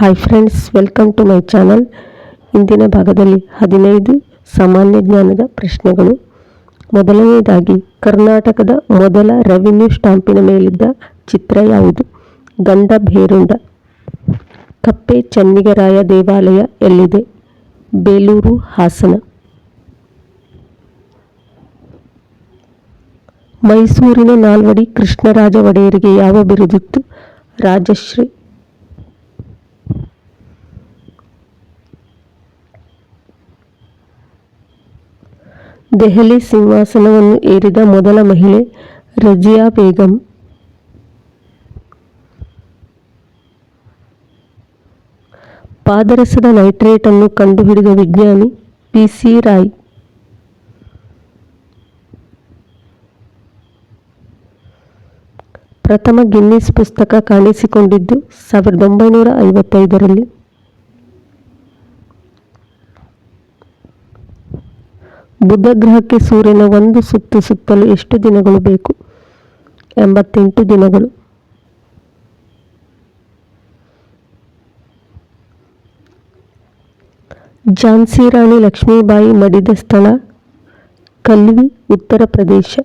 Hi friends, welcome to my channel. ಇಂದಿನ ಭಾಗದಲ್ಲಿ 15 ಸಾಮಾನ್ಯ ಜ್ಞಾನದ ಪ್ರಶ್ನೆಗಳು. ಮೊದಲನೆಯದಾಗಿ, ಕರ್ನಾಟಕದ ಮೊದಲ ರೆವಿನ್ಯೂ ಸ್ಟಾಂಪಿನ ಮೇಲಿದ್ದ ಚಿತ್ರ ಯಾವುದು? ಗಂಡ ಭೇರುಂಡ. ಕಪ್ಪೆ ಚೆನ್ನಿಗರಾಯ ದೇವಾಲಯ ಎಲ್ಲಿದೆ? ಬೇಲೂರು, ಹಾಸನ. ಮೈಸೂರಿನ ನಾಲ್ವಡಿ ಕೃಷ್ಣರಾಜ ಒಡೆಯರಿಗೆ ಯಾವ ಬಿರುದಿತ್ತು? ರಾಜಶ್ರೀ. ದೆಹಲಿ ಸಿಂಹಾಸನವನ್ನು ಏರಿದ ಮೊದಲ ಮಹಿಳೆ ರಜಿಯಾ ಬೇಗಂ. ಪಾದರಸದ ನೈಟ್ರೇಟ್ ಅನ್ನು ಕಂಡುಹಿಡಿದ ವಿಜ್ಞಾನಿ ಪಿ.ಸಿ. ರಾಯ್. ಪ್ರಥಮ ಗಿನ್ನಿಸ್ ಪುಸ್ತಕ ಕಾಣಿಸಿಕೊಂಡಿದ್ದು 1955ರಲ್ಲಿ. ಬುಧ ಗ್ರಹಕ್ಕೆ ಸೂರ್ಯನ ಒಂದು ಸುತ್ತು ಸುತ್ತಲು ಎಷ್ಟು ದಿನಗಳು ಬೇಕು? 88 ದಿನಗಳು. ಝಾನ್ಸಿ ರಾಣಿ ಲಕ್ಷ್ಮೀಬಾಯಿ ಮಡಿದ ಸ್ಥಳ ಕಲ್ವಿ, ಉತ್ತರ ಪ್ರದೇಶ.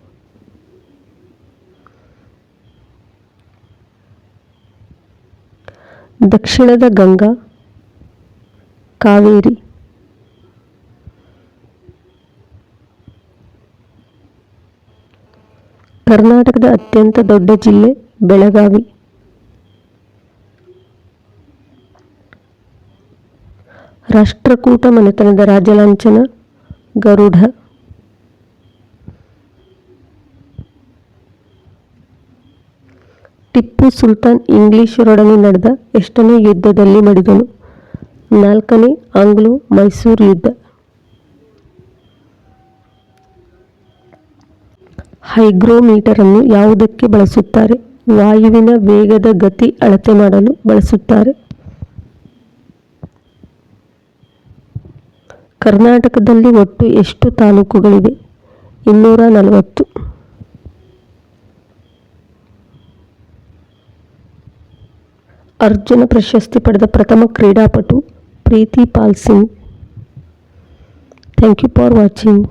ದಕ್ಷಿಣದ ಗಂಗಾ ಕಾವೇರಿ. ಕರ್ನಾಟಕದ ಅತ್ಯಂತ ದೊಡ್ಡ ಜಿಲ್ಲೆ ಬೆಳಗಾವಿ. ರಾಷ್ಟ್ರಕೂಟ ಮನೆತನದ ರಾಜಲಾಂಛನ ಗರುಡ. ಟಿಪ್ಪು ಸುಲ್ತಾನ್ ಇಂಗ್ಲಿಷರೊಡನೆ ನಡೆದ ಎಷ್ಟನೇ ಯುದ್ಧದಲ್ಲಿ ಮಡಿದನು? 4ನೇ ಆಂಗ್ಲೋ ಮೈಸೂರು ಯುದ್ಧ. ಹೈಗ್ರೋಮೀಟರ್ ಅನ್ನು ಯಾವುದಕ್ಕೆ ಬಳಸುತ್ತಾರೆ? ವಾಯುವಿನ ವೇಗದ ಗತಿ ಅಳತೆ ಮಾಡಲು ಬಳಸುತ್ತಾರೆ. ಕರ್ನಾಟಕದಲ್ಲಿ ಒಟ್ಟು ಎಷ್ಟು ತಾಲೂಕುಗಳಿವೆ? 240. ಅರ್ಜುನ ಪ್ರಶಸ್ತಿ ಪಡೆದ ಪ್ರಥಮ ಕ್ರೀಡಾಪಟು Preeti Pal Singh. Thank you for watching.